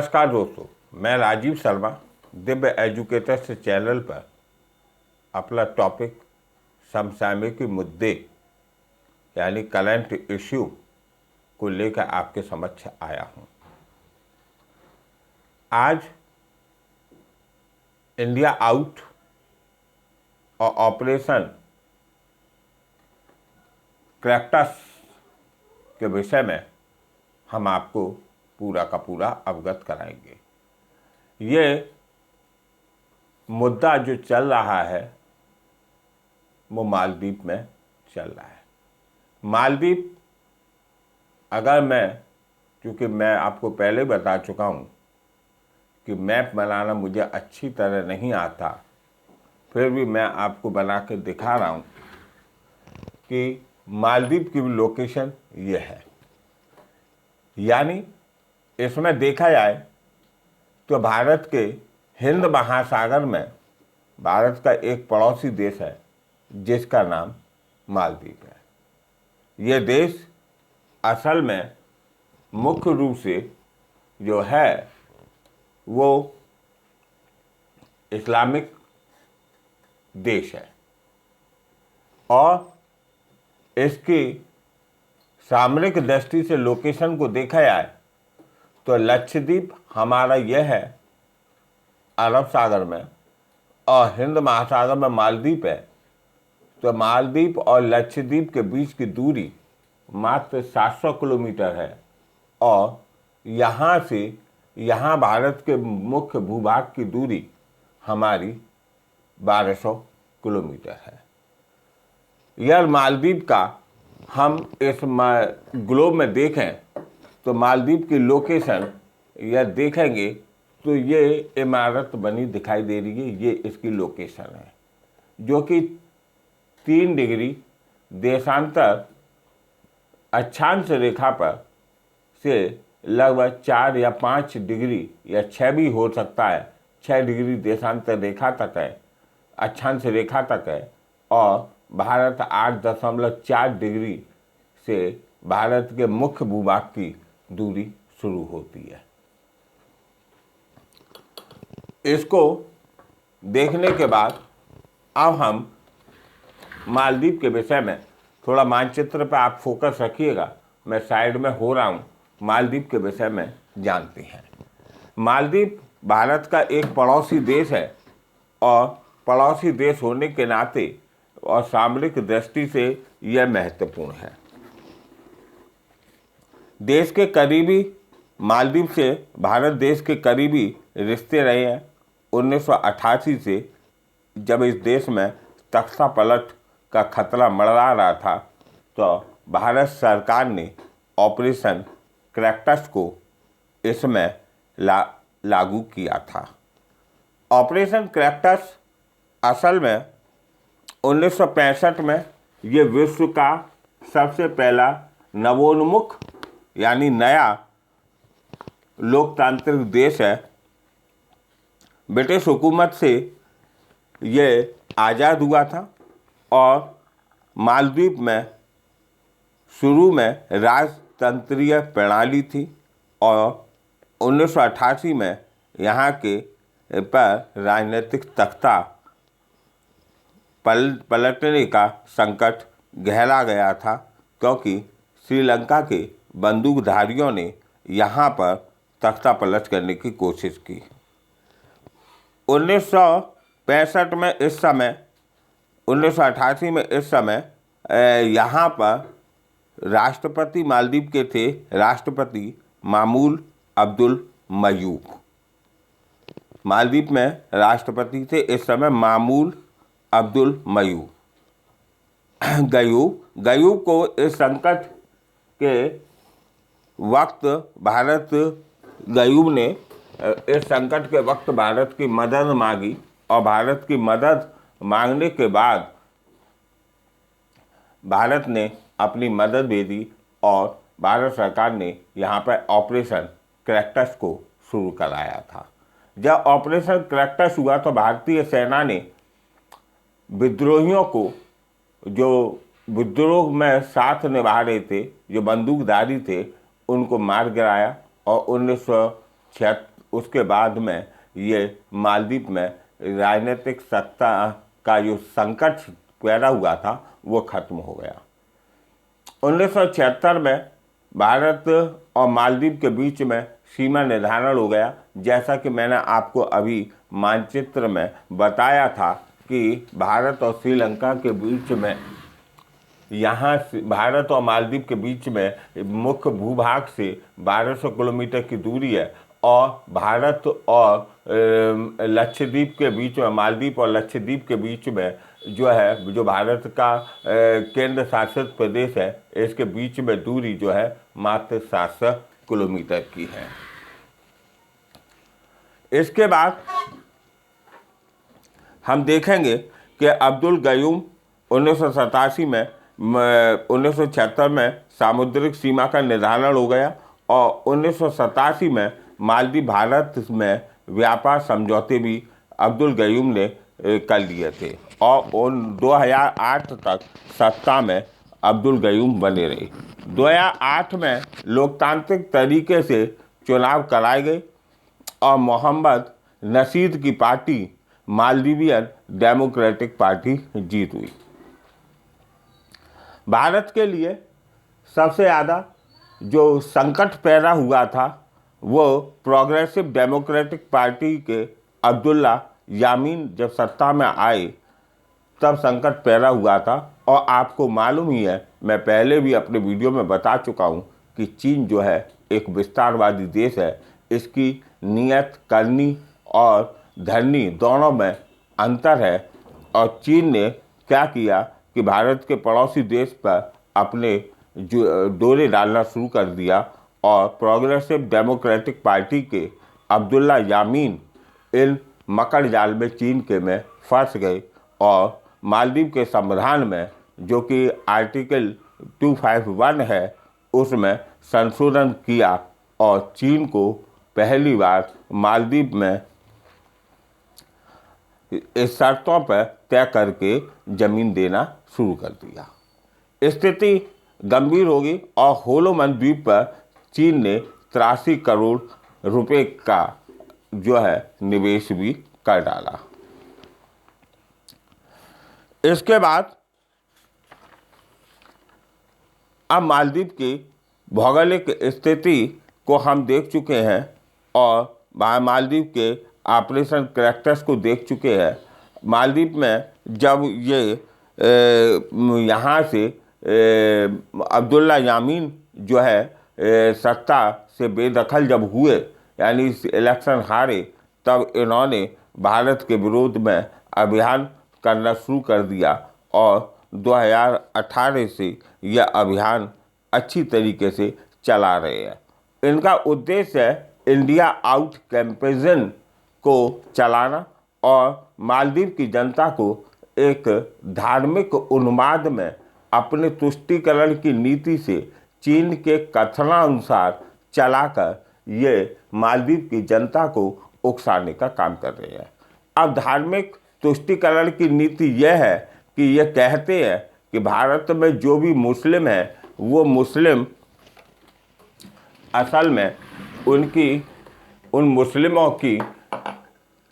नमस्कार दोस्तों, मैं राजीव शर्मा दिव्य एजुकेटर्स चैनल पर अपना टॉपिक समसामयिक मुद्दे यानी करंट इश्यू को लेकर आपके समक्ष आया हूं। आज इंडिया आउट और ऑपरेशन क्रैक्टस के विषय में हम आपको पूरा का पूरा अवगत कराएंगे। ये मुद्दा जो चल रहा है वो मालदीव में चल रहा है। मालदीव, अगर चूँकि मैं आपको पहले बता चुका हूँ कि मैप बनाना मुझे अच्छी तरह नहीं आता, फिर भी मैं आपको बना के दिखा रहा हूँ कि मालदीव की लोकेशन ये है। यानी इसमें देखा जाए तो भारत के हिंद महासागर में भारत का एक पड़ोसी देश है जिसका नाम मालदीव है। ये देश असल में मुख्य रूप से जो है वो इस्लामिक देश है और इसकी सामरिक दृष्टि से लोकेशन को देखा जाए तो लक्षद्वीप हमारा यह है अरब सागर में और हिंद महासागर में मालदीव है। तो मालदीव और लक्षद्वीप के बीच की दूरी मात्र 700 किलोमीटर है और यहाँ से यहाँ भारत के मुख्य भूभाग की दूरी हमारी 1200 किलोमीटर है। यह मालदीव का हम इस ग्लोब में देखें तो मालदीव की लोकेशन यह देखेंगे तो ये इमारत बनी दिखाई दे रही है। ये इसकी लोकेशन है जो कि 3 डिग्री देशांतर अक्षांश रेखा पर से लगभग 4 या 5 डिग्री या 6 भी हो सकता है, 6 डिग्री देशांतर रेखा तक है, अक्षांश रेखा तक है और भारत 8.4 डिग्री से भारत के मुख्य भूभाग की दूरी शुरू होती है। इसको देखने के बाद अब हम मालदीव के विषय में थोड़ा मानचित्र पर आप फोकस रखिएगा, मैं साइड में हो रहा हूँ। मालदीव के विषय में जानते हैं। मालदीव भारत का एक पड़ोसी देश है और पड़ोसी देश होने के नाते और सामरिक दृष्टि से यह महत्वपूर्ण है। देश के करीबी मालदीव से भारत देश के करीबी रिश्ते रहे हैं। 1988 से जब इस देश में तख्ता पलट का खतरा मंडरा रहा था तो भारत सरकार ने ऑपरेशन क्रैक्टस को इसमें लागू किया था। ऑपरेशन क्रैक्टस असल में 1965 में ये विश्व का सबसे पहला नवोन्मुख यानी नया लोकतांत्रिक देश है। ब्रिटिश हुकूमत से ये आज़ाद हुआ था और मालदीव में शुरू में राजतंत्रीय प्रणाली थी और 1988 में यहाँ के पर राजनीतिक तख्ता पलटने का संकट गहरा गया था क्योंककि श्रीलंका के बंदूकधारियों ने यहाँ पर तख्ता पलट करने की कोशिश की। 1965 में इस समय 1988 में इस समय यहाँ पर राष्ट्रपति मालदीव के थे राष्ट्रपति मामूल अब्दुल मयूब। मालदीव में राष्ट्रपति थे इस समय मामूल अब्दुल मयूब। गयूब को इस संकट के वक्त गयूब ने इस संकट के वक्त भारत की मदद मांगी और भारत की मदद मांगने के बाद भारत ने अपनी मदद भेजी और भारत सरकार ने यहाँ पर ऑपरेशन क्रैक्टस को शुरू कराया था। जब ऑपरेशन क्रैक्टस हुआ तो भारतीय सेना ने विद्रोहियों को, जो विद्रोह में साथ निभा रहे थे, जो बंदूकधारी थे, उनको मार गिराया और उसके बाद में ये मालदीव में राजनीतिक सत्ता का जो संकट पैदा हुआ था वो खत्म हो गया। 1976 में भारत और मालदीव के बीच में सीमा निर्धारण हो गया। जैसा कि मैंने आपको अभी मानचित्र में बताया था कि भारत और श्रीलंका के बीच में, यहाँ भारत और मालदीव के बीच में मुख्य भूभाग से 1200 किलोमीटर की दूरी है और भारत और लक्षद्वीप के बीच में, मालदीव और लक्षद्वीप के बीच में जो है, जो भारत का केंद्र शासित प्रदेश है, इसके बीच में दूरी जो है मात्र 700 किलोमीटर की है। इसके बाद हम देखेंगे कि अब्दुल गयूम 1987 में 1976 में सामुद्रिक सीमा का निर्धारण हो गया और 1987 में मालदीव भारत में व्यापार समझौते भी अब्दुल गयूम ने कर लिए थे और उन 2008 तक सत्ता में अब्दुल गयूम बने रहे। 2008 में लोकतांत्रिक तरीके से चुनाव कराए गए और मोहम्मद नशीद की पार्टी मालदीवियन डेमोक्रेटिक पार्टी जीत हुई। भारत के लिए सबसे ज़्यादा जो संकट पैदा हुआ था वो प्रोग्रेसिव डेमोक्रेटिक पार्टी के अब्दुल्ला यामीन जब सत्ता में आए तब संकट पैदा हुआ था। और आपको मालूम ही है, मैं पहले भी अपने वीडियो में बता चुका हूँ कि चीन जो है एक विस्तारवादी देश है। इसकी नीयत करनी और धरनी दोनों में अंतर है और चीन ने क्या किया कि भारत के पड़ोसी देश पर अपने डोरे डालना शुरू कर दिया और प्रोग्रेसिव डेमोक्रेटिक पार्टी के अब्दुल्ला यामीन इन मकड़ जाल में चीन के में फंस गए और मालदीव के संविधान में, जो कि आर्टिकल 251 है, उसमें संशोधन किया और चीन को पहली बार मालदीव में इस शर्तों पर तय करके ज़मीन देना शुरू कर दिया। स्थिति गंभीर होगी और होलोमन द्वीप पर चीन ने 83 करोड़ रुपए का जो है निवेश भी कर डाला। इसके बाद अब मालदीव की भौगोलिक स्थिति को हम देख चुके हैं और मालदीव के ऑपरेशन कैक्टस को देख चुके हैं। मालदीव में जब ये यहाँ से अब्दुल्ला यामीन जो है सत्ता से बेदखल जब हुए, यानी इलेक्शन हारे, तब इन्होंने भारत के विरोध में अभियान करना शुरू कर दिया और 2018 से यह अभियान अच्छी तरीके से चला रहे हैं। इनका उद्देश्य है इंडिया आउट कैंपेन को चलाना और मालदीव की जनता को एक धार्मिक उन्माद में अपने तुष्टीकरण की नीति से चीन के कथनानुसार चलाकर ये मालदीव की जनता को उकसाने का काम कर रहे हैं। अब धार्मिक तुष्टीकरण की नीति यह है कि ये कहते हैं कि भारत में जो भी मुस्लिम है वो मुस्लिम असल में उन मुस्लिमों की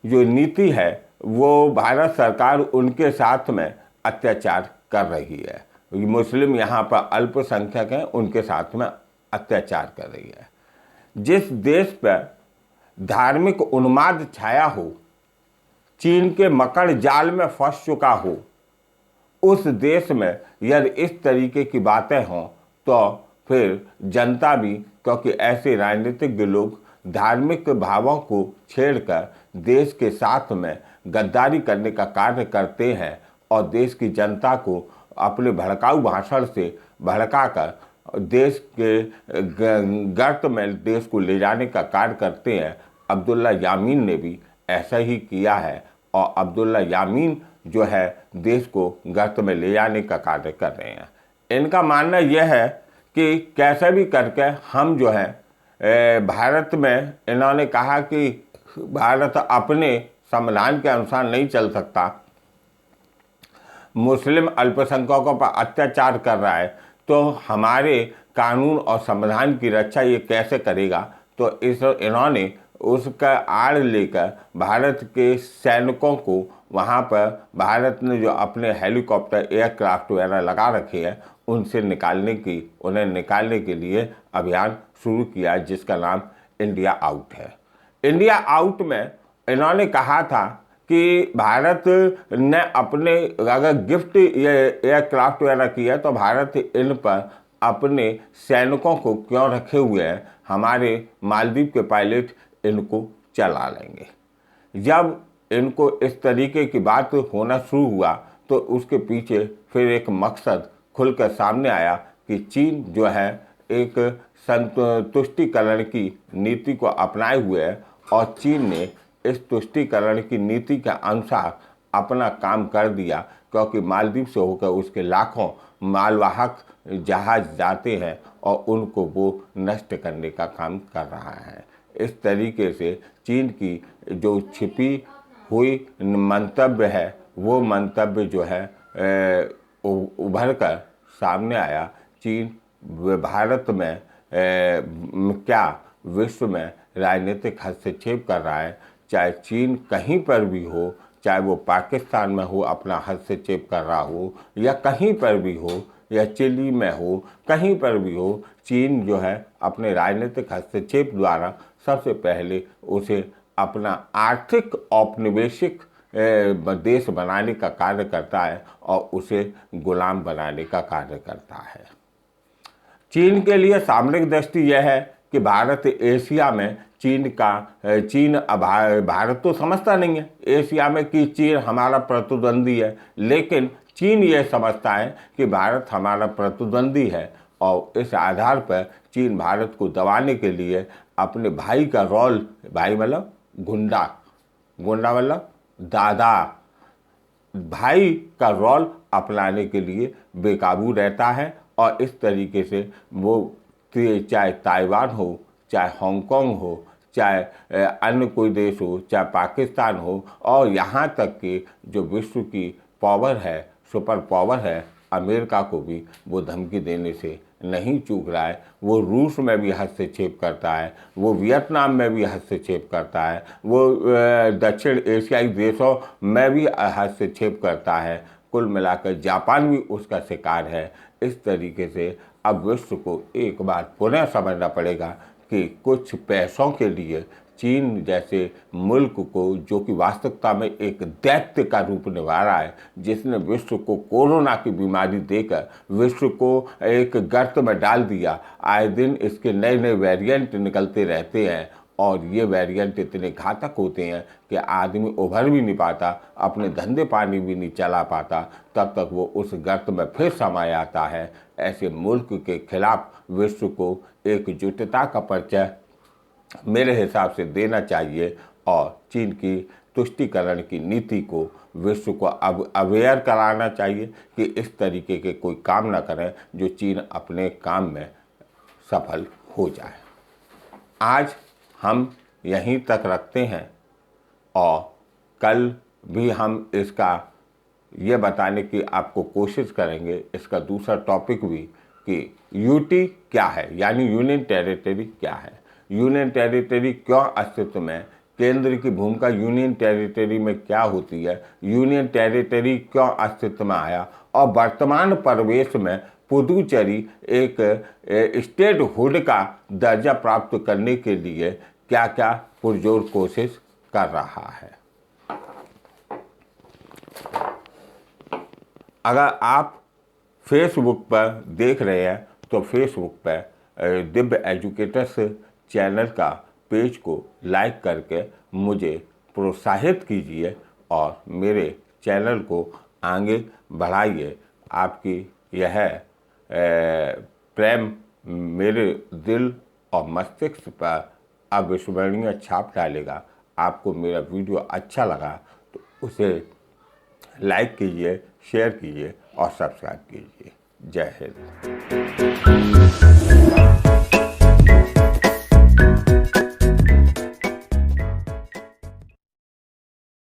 जो नीति है वो भारत सरकार उनके साथ में अत्याचार कर रही है। मुस्लिम यहाँ पर अल्पसंख्यक हैं, उनके साथ में अत्याचार कर रही है। जिस देश पर धार्मिक उन्माद छाया हो, चीन के मकड़ जाल में फंस चुका हो, उस देश में यदि इस तरीके की बातें हों तो फिर जनता भी, क्योंकि ऐसे राजनीतिक लोग धार्मिक भावों को छेड़कर देश के साथ में गद्दारी करने का कार्य करते हैं और देश की जनता को अपने भड़काऊ भाषण से भड़काकर देश के गर्त में देश को ले जाने का कार्य करते हैं। अब्दुल्ला यामीन ने भी ऐसा ही किया है और अब्दुल्ला यामीन जो है देश को गर्त में ले जाने का कार्य कर रहे हैं। इनका मानना यह है कि कैसे भी करके हम जो है भारत में, इन्होंने कहा कि भारत अपने संविधान के अनुसार नहीं चल सकता, मुस्लिम अल्पसंख्यकों पर अत्याचार कर रहा है, तो हमारे कानून और संविधान की रक्षा ये कैसे करेगा। तो इन्होंने उसका आड़ लेकर भारत के सैनिकों को वहाँ पर भारत ने जो अपने हेलीकॉप्टर एयरक्राफ्ट वगैरह लगा रखे हैं उन्हें निकालने के लिए अभियान शुरू किया, जिसका नाम इंडिया आउट है। इंडिया आउट में इन्होंने कहा था कि भारत ने अपने अगर गिफ्ट एयरक्राफ्ट वगैरह किया तो भारत इन पर अपने सैनिकों को क्यों रखे हुए हैं, हमारे मालदीव के पायलट इनको चला लेंगे। जब इनको इस तरीके की बात होना शुरू हुआ तो उसके पीछे फिर एक मकसद खुलकर सामने आया कि चीन जो है एक संतुष्टिकरण की नीति को अपनाए हुए है और चीन ने इस तुष्टिकरण की नीति के अनुसार अपना काम कर दिया, क्योंकि मालदीव से होकर उसके लाखों मालवाहक जहाज जाते हैं और उनको वो नष्ट करने का काम कर रहा है। इस तरीके से चीन की जो छिपी हुई मंतव्य है वो मंतव्य जो है उभर कर सामने आया। चीन भारत में क्या विश्व में राजनीतिक हस्तक्षेप कर रहा है। चाहे चीन कहीं पर भी हो, चाहे वो पाकिस्तान में हो अपना हस्तक्षेप कर रहा हो, या कहीं पर भी हो, या चिली में हो, कहीं पर भी हो, चीन जो है अपने राजनीतिक हस्तक्षेप द्वारा सबसे पहले उसे अपना आर्थिक औपनिवेशिक देश बनाने का कार्य करता है और उसे गुलाम बनाने का कार्य करता है। चीन के लिए सामरिक दृष्टि यह है कि भारत एशिया में भारत तो समझता नहीं है एशिया में कि चीन हमारा प्रतिद्वंदी है, लेकिन चीन ये समझता है कि भारत हमारा प्रतिद्वंदी है और इस आधार पर चीन भारत को दबाने के लिए अपने भाई का रोल, भाई मतलब गुंडा, गुंडा मतलब दादा, भाई का रोल अपनाने के लिए बेकाबू रहता है और इस तरीके से वो चाहे ताइवान हो, चाहे हांगकांग हो, चाहे अन्य कोई देश हो, चाहे पाकिस्तान हो, और यहाँ तक कि जो विश्व की पावर है, सुपर पावर है, अमेरिका को भी वो धमकी देने से नहीं चूक रहा है। वो रूस में भी हस्तक्षेप करता है, वो वियतनाम में भी हस्तक्षेप करता है, वो दक्षिण एशियाई देशों में भी हस्तक्षेप करता है। कुल मिलाकर जापान भी उसका शिकार है। इस तरीके से अब विश्व को एक बार पुनः समझना पड़ेगा कि कुछ पैसों के लिए चीन जैसे मुल्क को, जो कि वास्तविकता में एक दैत्य का रूप निभा रहा है, जिसने विश्व को कोरोना की बीमारी देकर विश्व को एक गर्त में डाल दिया, आए दिन इसके नए नए वेरिएंट निकलते रहते हैं और ये वेरिएंट इतने घातक होते हैं कि आदमी उभर भी नहीं पाता, अपने धंधे पानी भी नहीं चला पाता, तब तक वो उस गर्त में फिर समाया आता है। ऐसे मुल्क के खिलाफ विश्व को एकजुटता का परिचय मेरे हिसाब से देना चाहिए और चीन की तुष्टिकरण की नीति को विश्व को अब अवेयर कराना चाहिए कि इस तरीके के कोई काम ना करें जो चीन अपने काम में सफल हो जाए। आज हम यहीं तक रखते हैं और कल भी हम इसका ये बताने की आपको कोशिश करेंगे, इसका दूसरा टॉपिक भी, कि यूटी क्या है, यानी यूनियन टेरिटरी क्या है, यूनियन टेरिटरी क्यों अस्तित्व में, केंद्र की भूमिका यूनियन टेरिटरी में क्या होती है, यूनियन टेरिटरी क्यों अस्तित्व में आया और वर्तमान परिवेश में पुदुचेरी एक स्टेट हुड का दर्जा प्राप्त करने के लिए क्या क्या पुरजोर कोशिश कर रहा है। अगर आप फेसबुक पर देख रहे हैं तो फेसबुक पर दिव्य एजुकेटर्स चैनल का पेज को लाइक करके मुझे प्रोत्साहित कीजिए और मेरे चैनल को आगे बढ़ाइए। आपकी यह प्रेम मेरे दिल और मस्तिष्क पर अविस्मरणीय छाप डालेगा। आपको मेरा वीडियो अच्छा लगा तो उसे लाइक कीजिए, शेयर कीजिए और सब्सक्राइब कीजिए। जय हिंद।